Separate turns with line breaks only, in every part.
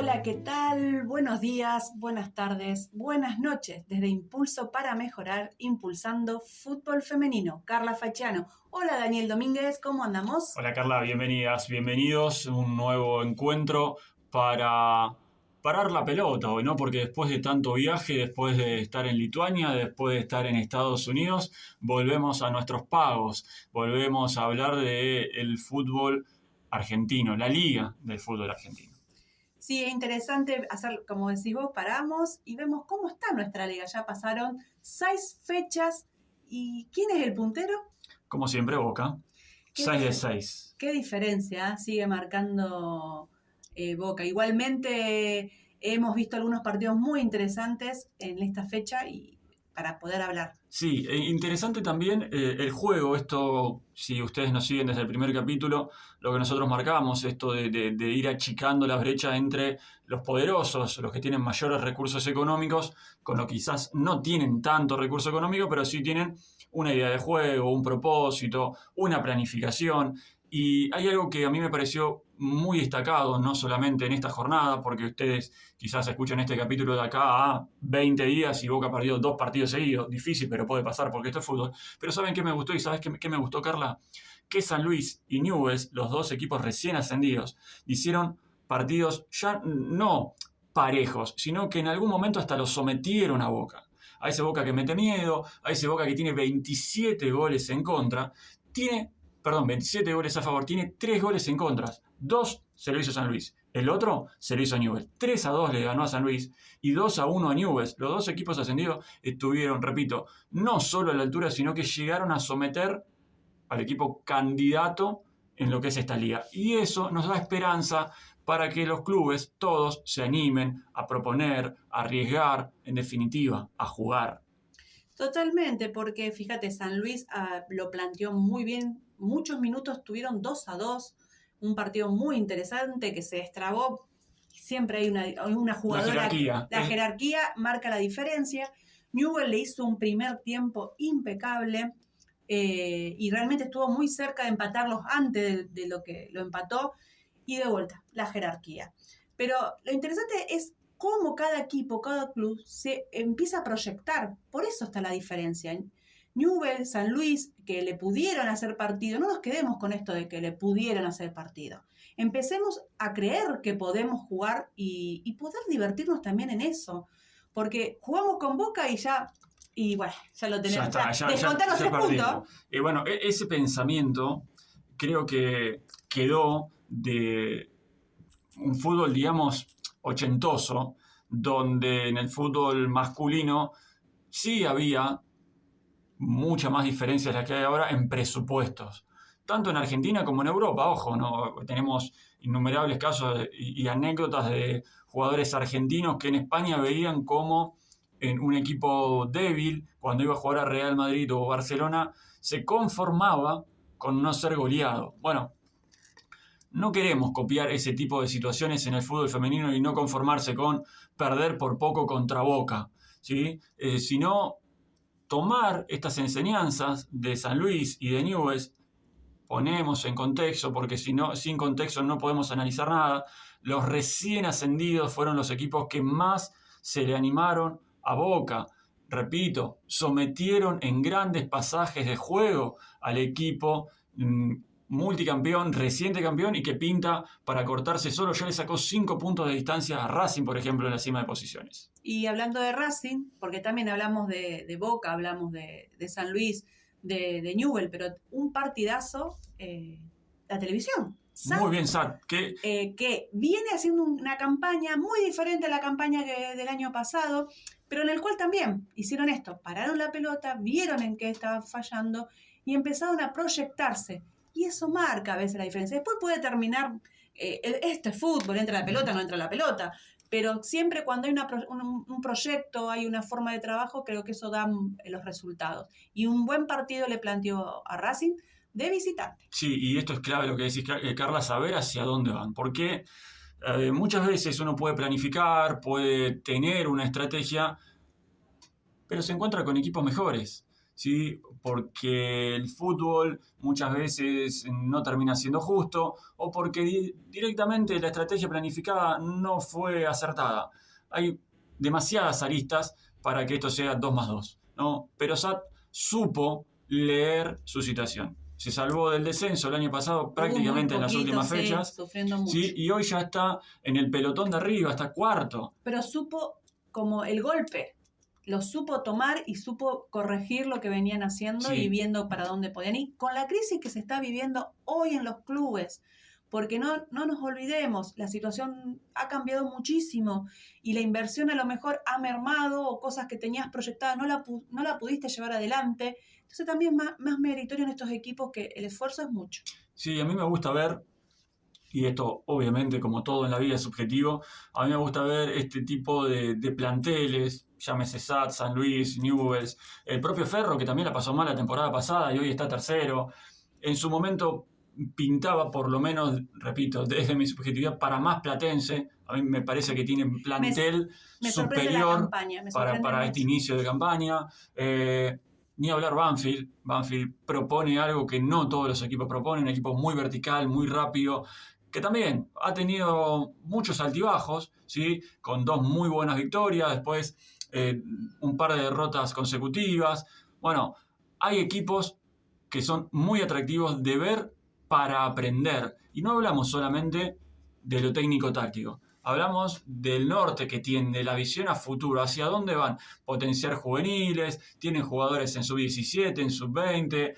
Hola, ¿qué tal? Buenos días, buenas tardes, buenas noches. Desde Impulso para Mejorar, impulsando fútbol femenino. Carla Facciano. Hola, Daniel Domínguez, ¿cómo andamos?
Hola Carla, bienvenidas, bienvenidos a un nuevo encuentro para parar la pelota hoy, ¿no? Porque después de tanto viaje, después de estar en Lituania, después de estar en Estados Unidos, volvemos a nuestros pagos, volvemos a hablar del fútbol argentino, la liga del fútbol argentino.
Sí, es interesante hacer, como decís vos, paramos y vemos cómo está nuestra liga. Ya pasaron 6 fechas. ¿Y quién es el puntero?
Como siempre, Boca,
¿Qué,
6 de
dif-
6.
qué diferencia sigue marcando Boca? Igualmente hemos visto algunos partidos muy interesantes en esta fecha y para poder hablar.
Sí, interesante también el juego, esto, si ustedes nos siguen desde el primer capítulo, lo que nosotros marcamos, esto de ir achicando la brecha entre los poderosos, los que tienen mayores recursos económicos, con los que quizás no tienen tanto recurso económico, pero sí tienen una idea de juego, un propósito, una planificación. Y hay algo que a mí me pareció muy destacado, no solamente en esta jornada, porque ustedes quizás escuchan este capítulo de acá a 20 días y Boca ha perdido 2 partidos seguidos. Difícil, pero puede pasar porque esto es fútbol. Pero ¿saben qué me gustó? ¿Y sabes qué me gustó, Carla? Que San Luis y Newell's, los dos equipos recién ascendidos, hicieron partidos ya no parejos, sino que en algún momento hasta los sometieron a Boca. A ese Boca que mete miedo, a ese Boca que tiene 27 goles en contra, tiene 27 goles a favor, tiene 3 goles en contra. 2 se lo hizo San Luis. El otro se lo hizo a Newell's. 3-2 le ganó a San Luis y 2-1 a Newell's. Los dos equipos ascendidos estuvieron, repito, no solo a la altura, sino que llegaron a someter al equipo candidato en lo que es esta liga. Y eso nos da esperanza para que los clubes todos se animen a proponer, a arriesgar, en definitiva, a jugar.
Totalmente, porque fíjate, San Luis lo planteó muy bien. Muchos minutos tuvieron 2-2, un partido muy interesante que se destrabó. Siempre hay una
La
jugadora,
jerarquía.
la jerarquía marca la diferencia. Newell le hizo un primer tiempo impecable y realmente estuvo muy cerca de empatarlos antes de lo que lo empató y de vuelta, la jerarquía. Pero lo interesante es cómo cada equipo, cada club se empieza a proyectar. Por eso está la diferencia. Newell, San Luis, que le pudieron hacer partido, no nos quedemos con esto de que le pudieron hacer partido. Empecemos a creer que podemos jugar y poder divertirnos también en eso. Porque jugamos con Boca y bueno, ya lo tenemos.
Ya está,
Descontar los 3 puntos.
Y bueno, ese pensamiento creo que quedó de un fútbol, digamos, ochentoso, donde en el fútbol masculino sí había mucha más diferencia de la que hay ahora en presupuestos. Tanto en Argentina como en Europa, ojo, ¿no? Tenemos innumerables casos y anécdotas de jugadores argentinos que en España veían como en un equipo débil, cuando iba a jugar a Real Madrid o Barcelona, se conformaba con no ser goleado. Bueno, no queremos copiar ese tipo de situaciones en el fútbol femenino y no conformarse con perder por poco contra Boca, ¿sí? Sino tomar estas enseñanzas de San Luis y de Newell's, ponemos en contexto, porque si no, sin contexto no podemos analizar nada. Los recién ascendidos fueron los equipos que más se le animaron a Boca. Repito, sometieron en grandes pasajes de juego al equipo multicampeón, reciente campeón y que pinta para cortarse solo. Ya le sacó 5 puntos de distancia a Racing, por ejemplo, en la cima de posiciones.
Y hablando de Racing, porque también hablamos de Boca, hablamos de San Luis, de Newell, pero un partidazo, la televisión.
Muy bien, Sat.
Que viene haciendo una campaña muy diferente a la campaña del año pasado, pero en el cual también hicieron esto, pararon la pelota, vieron en qué estaba fallando y empezaron a proyectarse. Y eso marca a veces la diferencia. Después puede terminar, esto es fútbol, entra la pelota, no entra la pelota, pero siempre cuando hay un proyecto, hay una forma de trabajo, creo que eso da los resultados. Y un buen partido le planteó a Racing de visitante.
Sí, y esto es clave lo que decís, Carla, saber hacia dónde van. Porque muchas veces uno puede planificar, puede tener una estrategia, pero se encuentra con equipos mejores. ¿sí? Porque el fútbol muchas veces no termina siendo justo o porque directamente la estrategia planificada no fue acertada. Hay demasiadas aristas para que esto sea 2+2, ¿no? Pero SAT supo leer su situación. Se salvó del descenso el año pasado prácticamente en las últimas fechas,
sufriendo mucho.
¿sí? Y hoy ya está en el pelotón de arriba, está cuarto.
Pero supo como el golpe, lo supo tomar y supo corregir lo que venían haciendo y viendo para dónde podían ir. Con la crisis que se está viviendo hoy en los clubes, porque no nos olvidemos, la situación ha cambiado muchísimo y la inversión a lo mejor ha mermado o cosas que tenías proyectadas no la pudiste llevar adelante. Entonces también más meritorio en estos equipos que el esfuerzo es mucho.
Sí, a mí me gusta ver, y esto obviamente como todo en la vida es subjetivo, a mí me gusta ver este tipo de planteles, llámese SAT, San Luis, Newell's, el propio Ferro que también la pasó mal la temporada pasada y hoy está tercero. En su momento pintaba, por lo menos, repito, desde mi subjetividad, para más Platense. A mí me parece que tiene plantel superior para este inicio de campaña. Ni hablar Banfield. Banfield propone algo que no todos los equipos proponen, un equipo muy vertical, muy rápido, que también ha tenido muchos altibajos, ¿sí? Con 2 muy buenas victorias, después un par de derrotas consecutivas. Bueno, hay equipos que son muy atractivos de ver para aprender. Y no hablamos solamente de lo técnico-táctico. Hablamos del norte que tiene, la visión a futuro, hacia dónde van, potenciar juveniles, tienen jugadores en sub-17, en sub-20,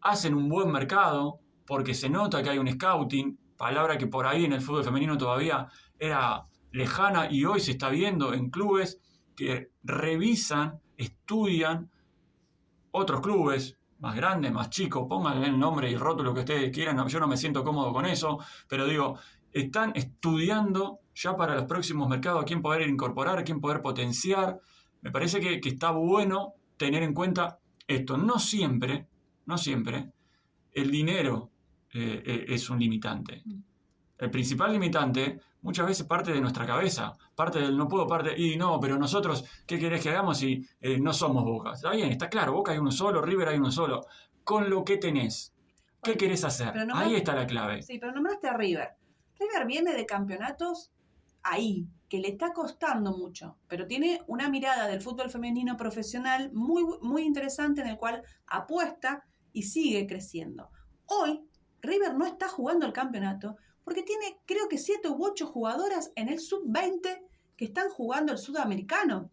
hacen un buen mercado porque se nota que hay un scouting, palabra que por ahí en el fútbol femenino todavía era lejana y hoy se está viendo en clubes que revisan, estudian otros clubes, más grandes, más chicos, pónganle el nombre y rótulo que ustedes quieran, yo no me siento cómodo con eso, pero digo, están estudiando ya para los próximos mercados a quién poder incorporar, a quién poder potenciar. Me parece que está bueno tener en cuenta esto. No siempre el dinero es un limitante. El principal limitante muchas veces parte de nuestra cabeza, parte del no puedo, pero nosotros, ¿qué querés que hagamos si no somos Boca? Está bien, está claro, Boca hay uno solo, River hay uno solo. Con lo que tenés, ¿qué querés hacer? Ahí está la clave.
Sí, pero nombraste a River. River viene de campeonatos ahí, que le está costando mucho, pero tiene una mirada del fútbol femenino profesional muy, muy interesante en el cual apuesta y sigue creciendo. Hoy, River no está jugando el campeonato porque tiene, creo que 7 u 8 jugadoras en el sub-20 que están jugando el sudamericano.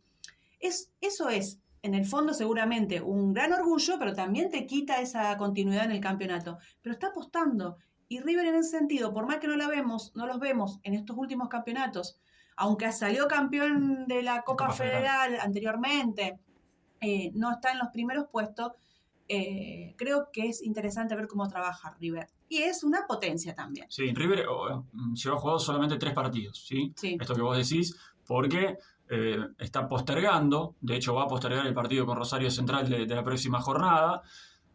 Eso es, en el fondo, seguramente un gran orgullo, pero también te quita esa continuidad en el campeonato. Pero está apostando. Y River en ese sentido, por más que no los vemos en estos últimos campeonatos, aunque salió campeón de la Copa Federal anteriormente, no está en los primeros puestos, creo que es interesante ver cómo trabaja River. Y es una potencia también.
Sí, River lleva jugado solamente 3 partidos, ¿sí? Esto que vos decís, porque está postergando, de hecho va a postergar el partido con Rosario Central de la próxima jornada,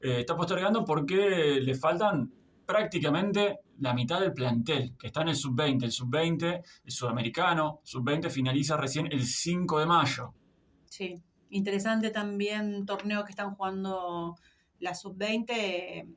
está postergando porque le faltan prácticamente la mitad del plantel, que está en el sub-20. El sub-20, el sudamericano, sub-20 finaliza recién el 5 de mayo.
Sí, interesante también torneo que están jugando la sub-20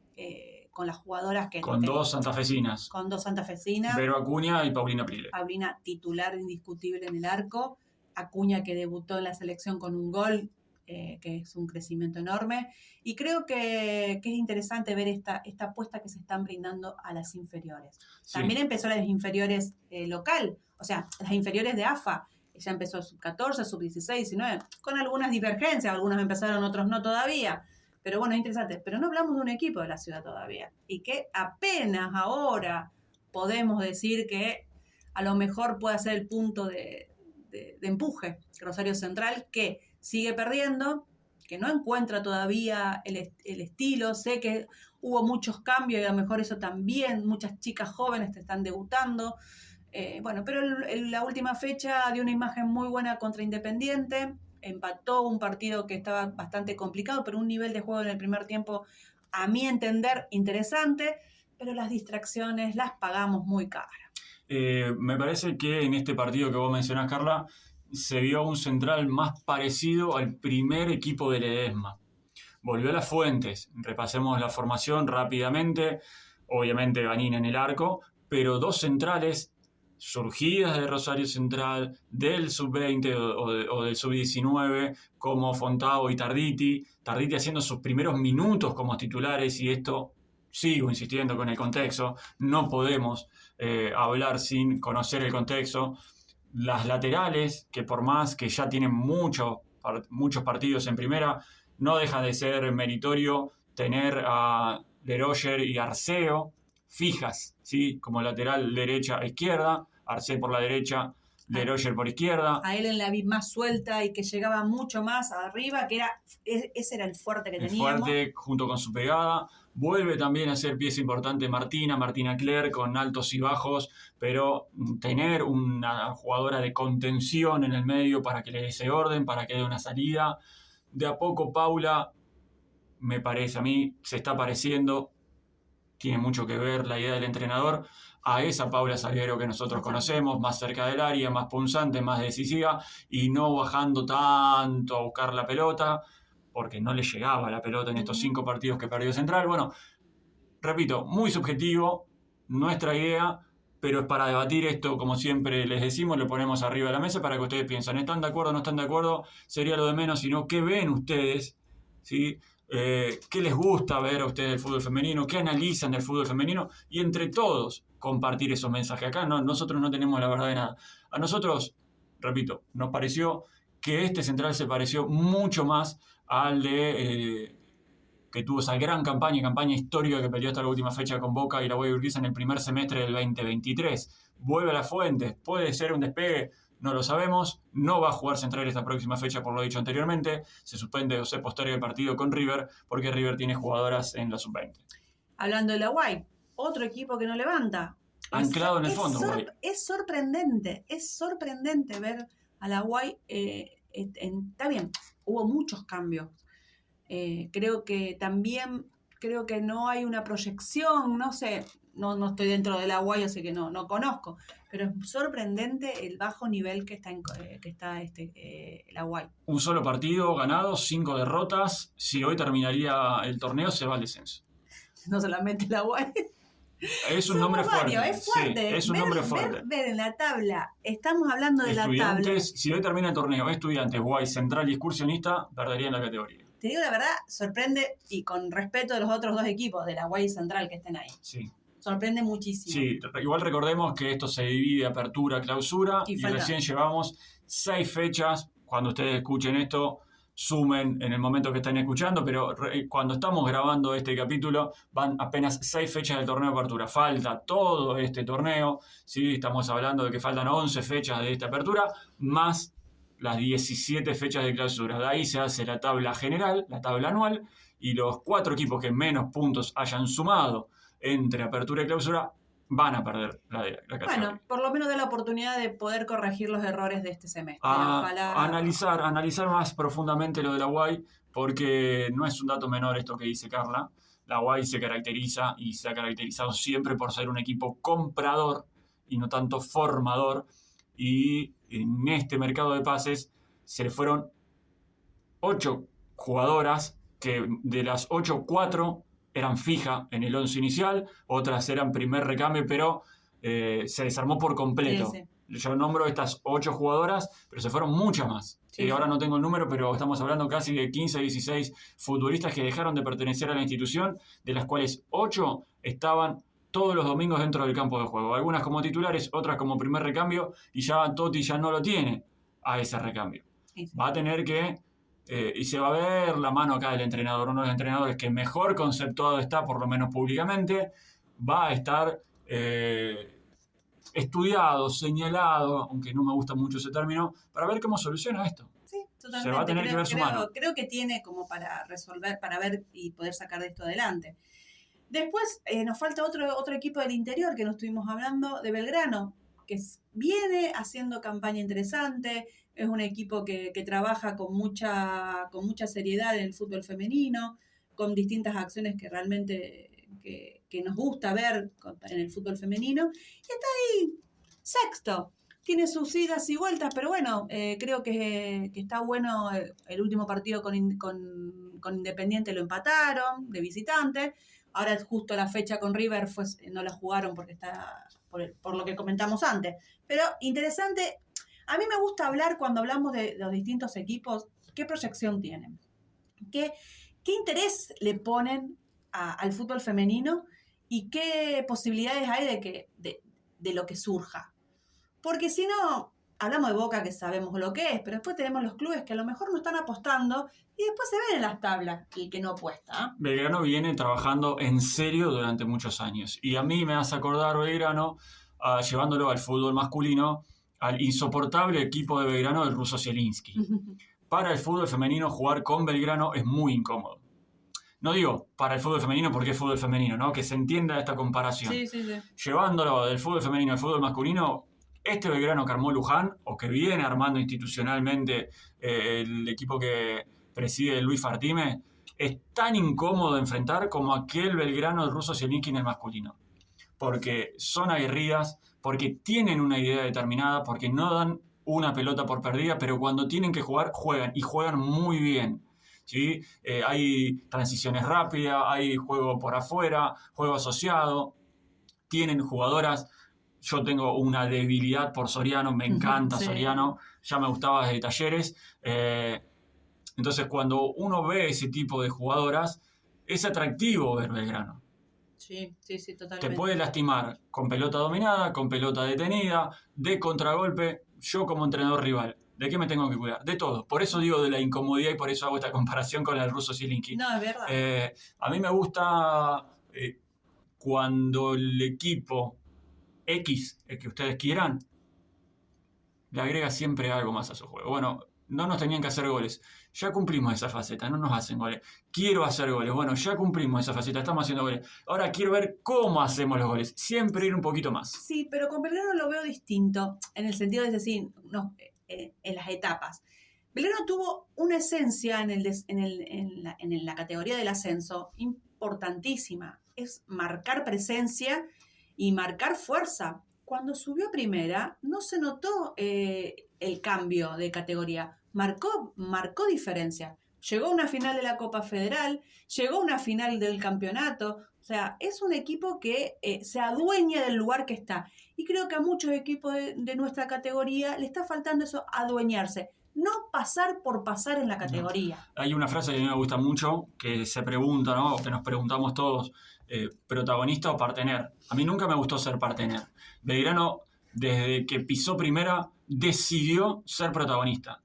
con las jugadoras que...
Con 2 santafesinas.
Con 2 santafesinas.
Vero Acuña y Paulina Prile.
Paulina, titular indiscutible en el arco. Acuña, que debutó en la selección con un gol, que es un crecimiento enorme. Y creo que es interesante ver esta apuesta que se están brindando a las inferiores. Sí. También empezó las inferiores local, o sea, las inferiores de AFA. Ya empezó sub-14, sub-16, 19, con algunas divergencias. Algunos empezaron, otros no todavía. Pero bueno, es interesante. Pero no hablamos de un equipo de la ciudad todavía. Y que apenas ahora podemos decir que a lo mejor puede ser el punto de empuje. Rosario Central, que sigue perdiendo, que no encuentra todavía el estilo. Sé que hubo muchos cambios y a lo mejor eso también, muchas chicas jóvenes te están debutando. Pero la última fecha dio una imagen muy buena contra Independiente, empató un partido que estaba bastante complicado, pero un nivel de juego en el primer tiempo, a mi entender, interesante, pero las distracciones las pagamos muy caras.
Me parece que en este partido que vos mencionás, Carla, se vio un central más parecido al primer equipo de Ledesma. volvió a las fuentes. Repasemos la formación rápidamente. Obviamente Vanina en el arco, pero 2 centrales surgidas de Rosario Central, del sub-20 o del sub-19, como Fontao y Tarditi haciendo sus primeros minutos como titulares, y esto sigo insistiendo con el contexto, no podemos hablar sin conocer el contexto. Las laterales, que por más que ya tienen muchos partidos en primera, no deja de ser meritorio tener a Leroyer y Arceo fijas, ¿sí? Como lateral derecha e izquierda, Arce por la derecha, Leroyer por izquierda.
A él en la vi más suelta y que llegaba mucho más arriba, que ese era el fuerte que teníamos.
El fuerte junto con su pegada. Vuelve también a ser pieza importante Martina Cler, con altos y bajos, pero tener una jugadora de contención en el medio para que le dé ese orden, para que dé una salida. De a poco Paula, me parece a mí, se está pareciendo, tiene mucho que ver la idea del entrenador, a esa Paula Salguero que nosotros conocemos, más cerca del área, más punzante, más decisiva, y no bajando tanto a buscar la pelota, porque no le llegaba la pelota en estos 5 partidos que perdió Central. Bueno, repito, muy subjetivo, nuestra idea, pero es para debatir esto, como siempre les decimos, lo ponemos arriba de la mesa para que ustedes piensen, ¿están de acuerdo o no están de acuerdo? Sería lo de menos, sino ¿qué ven ustedes? ¿Sí? ¿Qué les gusta ver a ustedes del fútbol femenino? ¿Qué analizan del fútbol femenino? Y entre todos compartir esos mensajes. Acá nosotros no tenemos la verdad de nada. A nosotros, repito, nos pareció que este Central se pareció mucho más al de que tuvo esa gran campaña histórica que peleó hasta la última fecha con Boca y la Guay Urquiza en el primer semestre del 2023. Vuelve a las fuentes, puede ser un despegue, no lo sabemos, no va a jugar Central esta próxima fecha por lo dicho anteriormente, se suspende o se posterga el partido con River porque River tiene jugadoras en la sub-20.
Hablando de la Guay, otro equipo que no levanta.
Anclado en el fondo.
Es sorprendente ver a la Guay, está bien, hubo muchos cambios. Creo que no hay una proyección, no sé, no estoy dentro de la Guay, así que no conozco, pero es sorprendente el bajo nivel que está la Guay.
Un solo partido ganado, 5 derrotas. Si hoy terminaría el torneo, se va al descenso.
No solamente la Guay.
Es un nombre fuerte.
Es fuerte.
Sí, es un nombre fuerte.
Ver en la tabla, estamos hablando de la tabla.
Si hoy termina el torneo, Estudiantes, Guay, Central y Excursionista perderían la categoría.
Te digo la verdad, sorprende, y con respeto de los otros 2 equipos, de la Guay y Central que estén ahí.
Sí.
Sorprende muchísimo.
Sí, igual recordemos que esto se divide apertura, clausura, y recién llevamos 6 fechas. Cuando ustedes escuchen esto, sumen en el momento que están escuchando, pero cuando estamos grabando este capítulo van apenas 6 fechas del torneo de apertura. Falta todo este torneo, ¿sí? Estamos hablando de que faltan 11 fechas de esta apertura, más las 17 fechas de clausura. De ahí se hace la tabla general, la tabla anual, y los 4 equipos que menos puntos hayan sumado entre apertura y clausura van a perder la categoría.
Bueno, por lo menos da la oportunidad de poder corregir los errores de este semestre.
Analizar más profundamente lo de la Guay, porque no es un dato menor esto que dice Carla. La Guay se caracteriza y se ha caracterizado siempre por ser un equipo comprador y no tanto formador, y en este mercado de pases se le fueron 8 jugadoras, que de las 8, 4 eran fija en el 11 inicial, otras eran primer recambio, pero se desarmó por completo. Sí. Yo nombro estas 8 jugadoras, pero se fueron muchas más. Sí. Ahora no tengo el número, pero estamos hablando casi de 15, 16 futbolistas que dejaron de pertenecer a la institución, de las cuales 8 estaban todos los domingos dentro del campo de juego. Algunas como titulares, otras como primer recambio, y ya Totti ya no lo tiene a ese recambio. Sí. Va a tener que... y se va a ver la mano acá del entrenador, uno de los entrenadores que mejor conceptuado está, por lo menos públicamente, va a estar estudiado, señalado, aunque no me gusta mucho ese término, para ver cómo soluciona esto.
Sí, totalmente.
Se va a tener que ver su mano.
Creo que tiene como para resolver, para ver y poder sacar de esto adelante. Después nos falta otro equipo del interior que no estuvimos hablando, de Belgrano, que viene haciendo campaña interesante. Es un equipo que trabaja con mucha seriedad en el fútbol femenino, con distintas acciones que realmente que nos gusta ver en el fútbol femenino. Y está ahí, sexto. tiene sus idas y vueltas, pero bueno, creo que está bueno. El último partido con Independiente lo empataron de visitante. Ahora justo la fecha con River no la jugaron porque está por lo que comentamos antes. Pero interesante. A mí me gusta hablar cuando hablamos de los distintos equipos, qué proyección tienen, qué interés le ponen al fútbol femenino y qué posibilidades hay de lo que surja. Porque si no, hablamos de Boca, que sabemos lo que es, pero después tenemos los clubes que a lo mejor no están apostando y después se ven en las tablas el que no apuesta.
Belgrano viene trabajando en serio durante muchos años. Y a mí me hace acordar Belgrano, llevándolo al fútbol masculino, al insoportable equipo de Belgrano del ruso Zielinski. Para el fútbol femenino, jugar con Belgrano es muy incómodo. No digo para el fútbol femenino porque es fútbol femenino, ¿no? Que se entienda esta comparación.
Sí.
Llevándolo del fútbol femenino al fútbol masculino, este Belgrano que armó Luján, o que viene armando institucionalmente el equipo que preside Luis Fartime, es tan incómodo de enfrentar como aquel Belgrano del ruso Zielinski en el masculino. Porque son aguerridas, porque tienen una idea determinada, porque no dan una pelota por perdida, pero cuando tienen que jugar, juegan, y juegan muy bien. ¿Sí? Hay transiciones rápidas, hay juego por afuera, juego asociado, tienen jugadoras. Yo tengo una debilidad por Soriano, me encanta Soriano, ya me gustaba desde Talleres. Entonces, cuando uno ve ese tipo de jugadoras, es atractivo ver Belgrano.
Sí, totalmente.
Te puede lastimar con pelota dominada, con pelota detenida, de contragolpe. Yo como entrenador rival, ¿de qué me tengo que cuidar? De todo. Por eso digo de la incomodidad y por eso hago esta comparación con el ruso Zielinski.
No, es verdad.
A mí me gusta cuando el equipo X, el que ustedes quieran, le agrega siempre algo más a su juego. Bueno, no nos tenían que hacer goles. Ya cumplimos esa faceta, no nos hacen goles. Quiero hacer goles. Bueno, ya cumplimos esa faceta, estamos haciendo goles. Ahora quiero ver cómo hacemos los goles. Siempre ir un poquito más.
Sí, pero con Belgrano lo veo distinto, en el sentido de decir, no, en las etapas. Belgrano tuvo una esencia en la categoría del ascenso importantísima. Es marcar presencia y marcar fuerza. Cuando subió a primera, no se notó el cambio de categoría. Marcó diferencia. Llegó a una final de la Copa Federal, llegó a una final del campeonato. O sea, es un equipo que se adueña del lugar que está. Y creo que a muchos equipos de nuestra categoría le está faltando eso, adueñarse. No pasar por pasar en la categoría.
No. Hay una frase que a mí me gusta mucho, que se pregunta, ¿no? Que nos preguntamos todos, ¿protagonista o partener? A mí nunca me gustó ser partener. Belgrano, desde que pisó primera, decidió ser protagonista.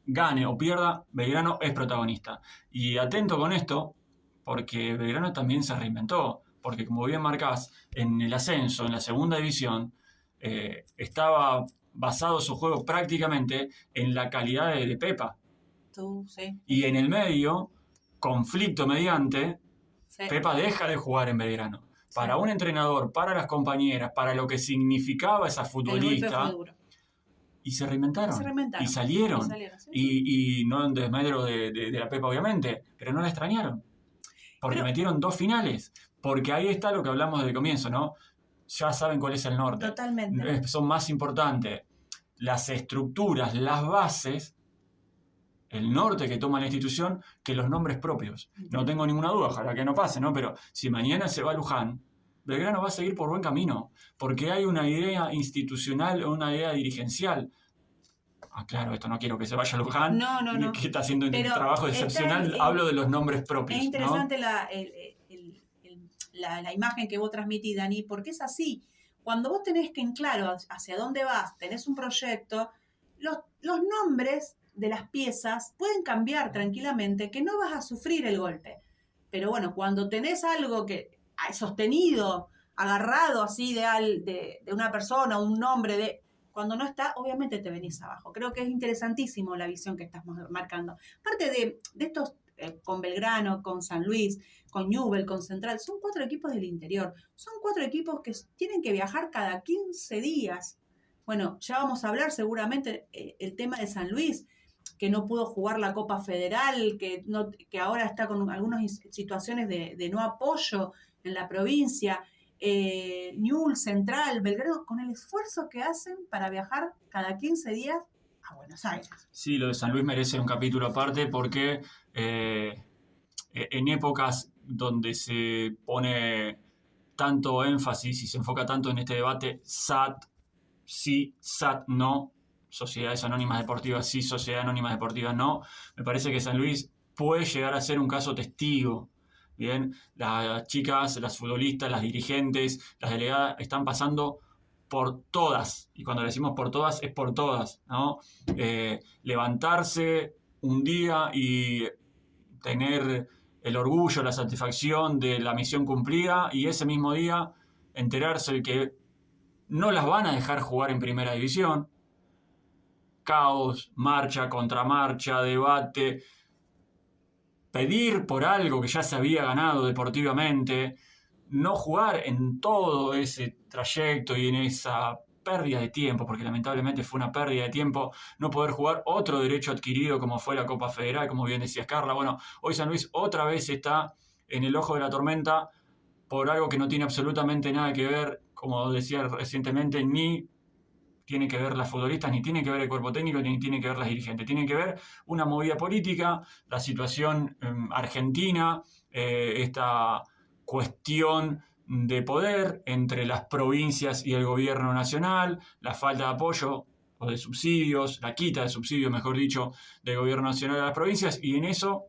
Gane o pierda, Belgrano es protagonista. Y atento con esto, porque Belgrano también se reinventó. Porque como bien marcás, en el ascenso, en la segunda división, estaba basado su juego prácticamente en la calidad de Pepa.
Sí.
Y en el medio, conflicto mediante,
Sí.
Pepa deja de jugar en Belgrano. Para un entrenador, para las compañeras, para lo que significaba esa futbolista. Y se reinventaron. Y salieron.
Sí.
Y no en desmedro de la Pepa, obviamente, pero no la extrañaron. Porque metieron 2 finales. Porque ahí está lo que hablamos desde el comienzo, ¿no? Ya saben cuál es el norte.
Totalmente.
Son más importantes las estructuras, las bases, el norte que toma la institución, que los nombres propios. No tengo ninguna duda, ojalá que no pase, ¿no? Pero si mañana se va Luján, Belgrano va a seguir por buen camino, porque hay una idea institucional o una idea dirigencial. Claro, esto no quiero que se vaya Luján,
no.
que está haciendo un trabajo excepcional, hablo de los nombres propios.
Es interesante,
¿no?
la imagen que vos transmitís, Dani, porque es así. Cuando vos tenés que en claro hacia dónde vas, tenés un proyecto, los nombres de las piezas pueden cambiar tranquilamente, que no vas a sufrir el golpe. Pero bueno, cuando tenés algo que sostenido, agarrado así de una persona, un nombre, cuando no está, obviamente te venís abajo. Creo que es interesantísimo la visión que estás marcando. Aparte de estos, con Belgrano, con San Luis, con Newell, con Central, son 4 equipos del interior. Son 4 equipos que tienen que viajar cada 15 días. Bueno, ya vamos a hablar seguramente el tema de San Luis, que no pudo jugar la Copa Federal, que ahora está con algunas situaciones de no apoyo en la provincia. Newell's, Central, Belgrano, con el esfuerzo que hacen para viajar cada 15 días a Buenos Aires.
Sí, lo de San Luis merece un capítulo aparte porque en épocas donde se pone tanto énfasis y se enfoca tanto en este debate, SAT sí, SAT no, sociedades anónimas deportivas sí, sociedades anónimas deportivas no, me parece que San Luis puede llegar a ser un caso testigo. Bien, las chicas, las futbolistas, las dirigentes, las delegadas están pasando por todas, y cuando decimos por todas, es por todas, ¿no? Levantarse un día y tener el orgullo, la satisfacción de la misión cumplida, y ese mismo día enterarse de que no las van a dejar jugar en primera división. Caos, marcha, contramarcha, debate, pedir por algo que ya se había ganado deportivamente, no jugar en todo ese trayecto y en esa pérdida de tiempo, porque lamentablemente fue una pérdida de tiempo, no poder jugar otro derecho adquirido como fue la Copa Federal, como bien decías Carla. Bueno, hoy San Luis otra vez está en el ojo de la tormenta por algo que no tiene absolutamente nada que ver, como decía recientemente, ni tiene que ver las futbolistas, ni tiene que ver el cuerpo técnico, ni tiene que ver las dirigentes. Tiene que ver una movida política, la situación argentina, esta cuestión de poder entre las provincias y el gobierno nacional, la falta de apoyo o de subsidios, la quita de subsidios, mejor dicho, del gobierno nacional a las provincias, y en eso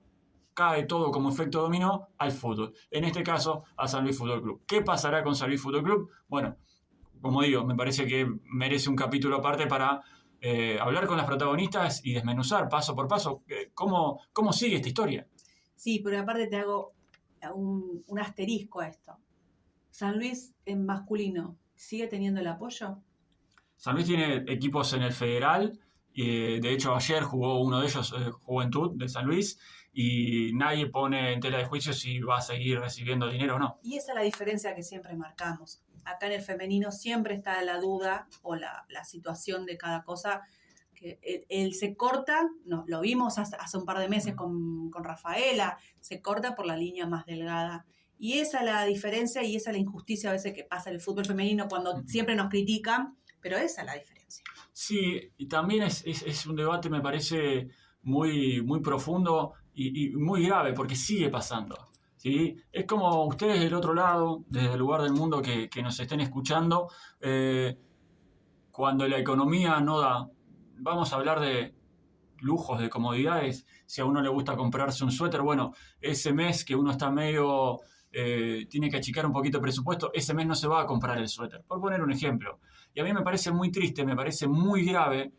cae todo como efecto dominó al fútbol. En este caso, a San Luis Fútbol Club. ¿Qué pasará con San Luis Fútbol Club? Bueno, como digo, me parece que merece un capítulo aparte para hablar con las protagonistas y desmenuzar paso por paso cómo sigue esta historia.
Sí, pero aparte te hago un asterisco a esto. ¿San Luis en masculino sigue teniendo el apoyo?
San Luis tiene equipos en el Federal, de hecho ayer jugó uno de ellos, Juventud de San Luis, y nadie pone en tela de juicio si va a seguir recibiendo dinero o no.
Y esa es la diferencia que siempre marcamos. Acá en el femenino siempre está la duda o la situación de cada cosa, que él se corta, no, lo vimos hace un par de meses con Rafaela, se corta por la línea más delgada. Y esa es la diferencia y esa es la injusticia a veces que pasa en el fútbol femenino cuando siempre nos critican, pero esa es la diferencia.
Sí, y también es un debate, me parece, muy, muy profundo y muy grave, porque sigue pasando. ¿Sí? Es como ustedes del otro lado, desde el lugar del mundo que nos estén escuchando, cuando la economía no da, vamos a hablar de lujos, de comodidades. Si a uno le gusta comprarse un suéter, bueno, ese mes que uno está medio, tiene que achicar un poquito el presupuesto, ese mes no se va a comprar el suéter, por poner un ejemplo. Y a mí me parece muy triste, me parece muy grave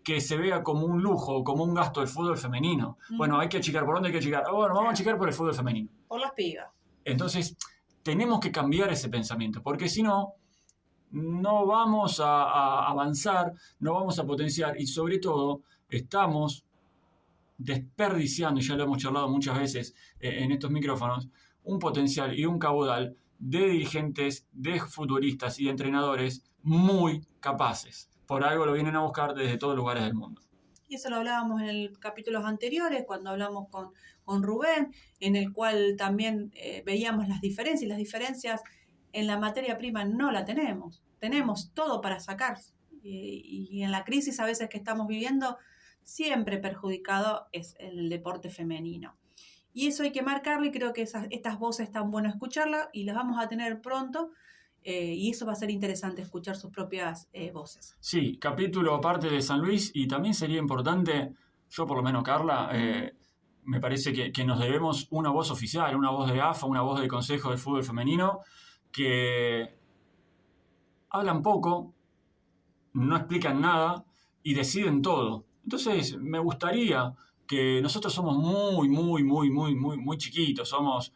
que se vea como un lujo, como un gasto del fútbol femenino. Bueno, hay que achicar. ¿Por dónde hay que achicar? Bueno, vamos a achicar por el fútbol femenino.
Por las pibas.
Entonces, tenemos que cambiar ese pensamiento, porque si no, no vamos a avanzar, no vamos a potenciar, y sobre todo, estamos desperdiciando, y ya lo hemos charlado muchas veces en estos micrófonos, un potencial y un caudal de dirigentes, de futbolistas y de entrenadores muy capaces. Por algo lo vienen a buscar desde todos lugares del mundo.
Y eso lo hablábamos en capítulos anteriores, cuando hablamos con Rubén, en el cual también veíamos las diferencias, y las diferencias en la materia prima no la tenemos. Tenemos todo para sacar. Y en la crisis a veces que estamos viviendo, siempre perjudicado es el deporte femenino. Y eso hay que marcarlo, y creo que estas voces están bueno escucharlas y las vamos a tener pronto. Y eso va a ser interesante, escuchar sus propias voces.
Sí, capítulo aparte de San Luis, y también sería importante, yo por lo menos Carla, me parece que nos debemos una voz oficial, una voz de AFA, una voz del Consejo del Fútbol Femenino, que hablan poco, no explican nada y deciden todo. Entonces me gustaría que nosotros somos muy chiquitos, somos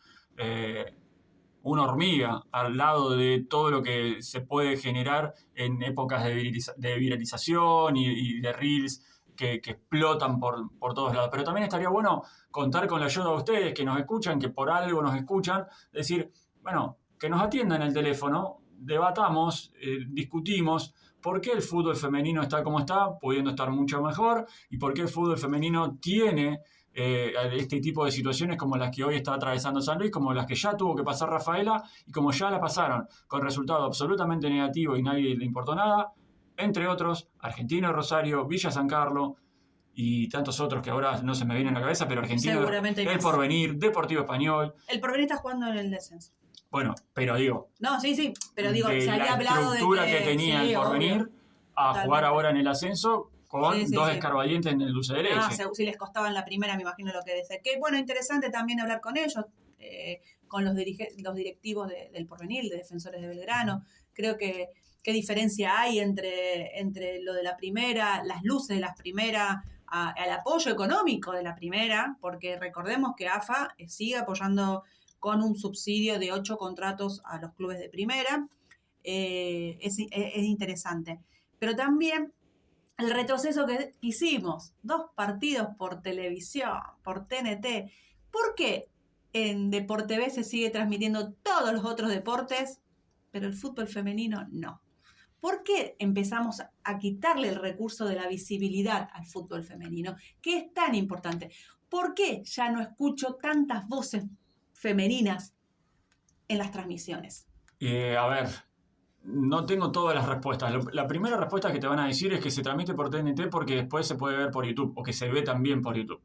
una hormiga al lado de todo lo que se puede generar en épocas de viralización y de reels que explotan por todos lados. Pero también estaría bueno contar con la ayuda de ustedes que nos escuchan, que por algo nos escuchan, decir, bueno, que nos atiendan el teléfono, debatamos, discutimos por qué el fútbol femenino está como está, pudiendo estar mucho mejor, y por qué el fútbol femenino tiene este tipo de situaciones como las que hoy está atravesando San Luis, como las que ya tuvo que pasar Rafaela y como ya la pasaron, con resultado absolutamente negativo y nadie le importó nada, entre otros, Argentino de Rosario, Villa San Carlos y tantos otros que ahora no se me vienen a la cabeza, pero Argentino, El Porvenir, Deportivo Español.
El Porvenir está jugando en el descenso.
Bueno, pero digo...
No, sí, pero digo, se había hablado de
la estructura que tenía el Porvenir obvio, a totalmente. Jugar ahora en el ascenso con dos escarbadientes en el dulce de leche.
Si les costaba en la primera, me imagino lo que dice. Que bueno, interesante también hablar con ellos, con los directivos del Porvenir, de Defensores de Belgrano. Creo que qué diferencia hay entre lo de la primera, las luces de la primera, al apoyo económico de la primera, porque recordemos que AFA sigue apoyando con un subsidio de 8 contratos a los clubes de primera. Es interesante. Pero también el retroceso que hicimos, 2 partidos por televisión, por TNT. ¿Por qué en Deporte B se sigue transmitiendo todos los otros deportes, pero el fútbol femenino no? ¿Por qué empezamos a quitarle el recurso de la visibilidad al fútbol femenino, que es tan importante? ¿Por qué ya no escucho tantas voces femeninas en las transmisiones?
A ver, no tengo todas las respuestas. La primera respuesta que te van a decir es que se transmite por TNT porque después se puede ver por YouTube, o que se ve también por YouTube.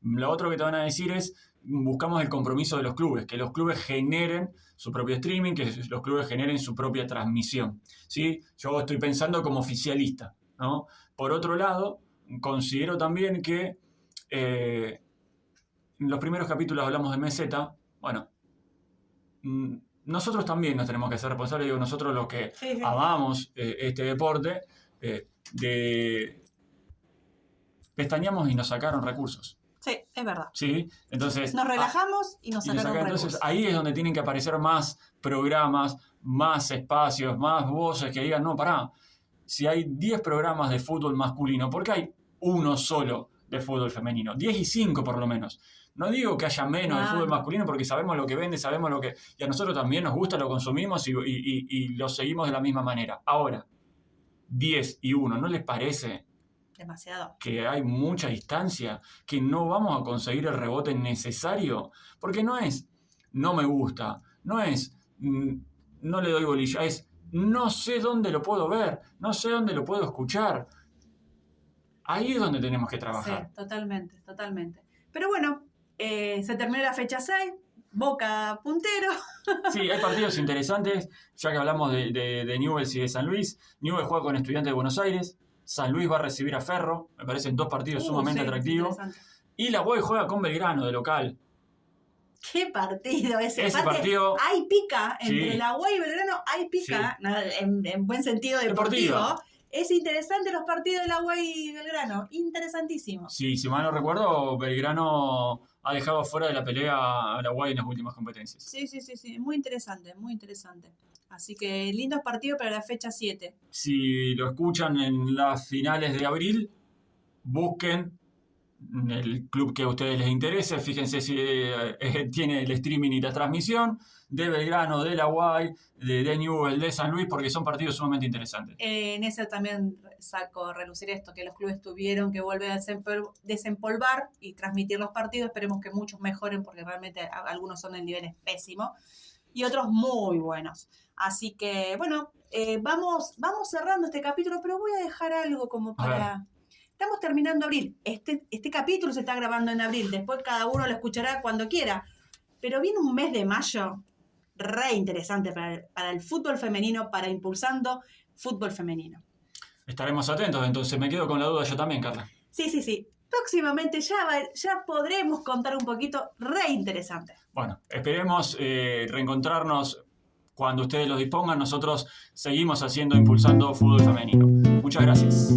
Lo otro que te van a decir es, buscamos el compromiso de los clubes, que los clubes generen su propio streaming, que los clubes generen su propia transmisión, ¿sí? Yo estoy pensando como oficialista, ¿no? Por otro lado, considero también que en los primeros capítulos hablamos de meseta. Bueno, nosotros también nos tenemos que hacer responsables, digo, nosotros los que amamos este deporte, pestañeamos y nos sacaron recursos.
Sí, es verdad.
Sí, entonces...
Nos relajamos y nos sacaron recursos.
Entonces ahí es donde tienen que aparecer más programas, más espacios, más voces que digan, no, pará, si hay 10 programas de fútbol masculino, ¿por qué hay uno solo de fútbol femenino? 10 y 5 por lo menos. No digo que haya menos de fútbol masculino porque sabemos lo que vende, sabemos lo que... Y a nosotros también nos gusta, lo consumimos y lo seguimos de la misma manera. Ahora, 10 y 1, ¿no les parece
demasiado
que hay mucha distancia? Que no vamos a conseguir el rebote necesario. Porque no es, no me gusta, no es, no le doy bolilla, es, no sé dónde lo puedo ver, no sé dónde lo puedo escuchar. Ahí es donde tenemos que trabajar.
Sí, totalmente. Pero bueno, se terminó la fecha 6, Boca puntero.
Sí, hay partidos interesantes, ya que hablamos de Newell's y de San Luis. Newell's juega con Estudiantes de Buenos Aires, San Luis va a recibir a Ferro, me parecen 2 partidos sumamente atractivos. Y la UAI juega con Belgrano de local.
¡Qué partido ese!
Ese partido,
hay pica, entre la UAI y Belgrano hay pica, en buen sentido deportivo. Es interesante los partidos de la UAI y Belgrano, interesantísimo.
Sí, si mal no recuerdo, Belgrano ha dejado fuera de la pelea a la UAI en las últimas competencias.
Sí, muy interesante. Así que lindos partidos para la fecha 7.
Si lo escuchan en las finales de abril, busquen el club que a ustedes les interese, fíjense si tiene el streaming y la transmisión de Belgrano, de la UAI, de Newell's, de San Luis, porque son partidos sumamente interesantes.
En eso también saco a relucir esto, que los clubes tuvieron que volver a desempolvar y transmitir los partidos. Esperemos que muchos mejoren, porque realmente algunos son en niveles pésimos y otros muy buenos. Así que, bueno, vamos cerrando este capítulo, pero voy a dejar algo como para... Estamos terminando abril. Este capítulo se está grabando en abril. Después cada uno lo escuchará cuando quiera. Pero viene un mes de mayo re interesante para el fútbol femenino, para Impulsando Fútbol Femenino.
Estaremos atentos, entonces me quedo con la duda yo también, Carla.
Sí. Próximamente ya podremos contar un poquito re interesante.
Bueno, esperemos reencontrarnos cuando ustedes lo dispongan. Nosotros seguimos Impulsando Fútbol Femenino. Muchas gracias.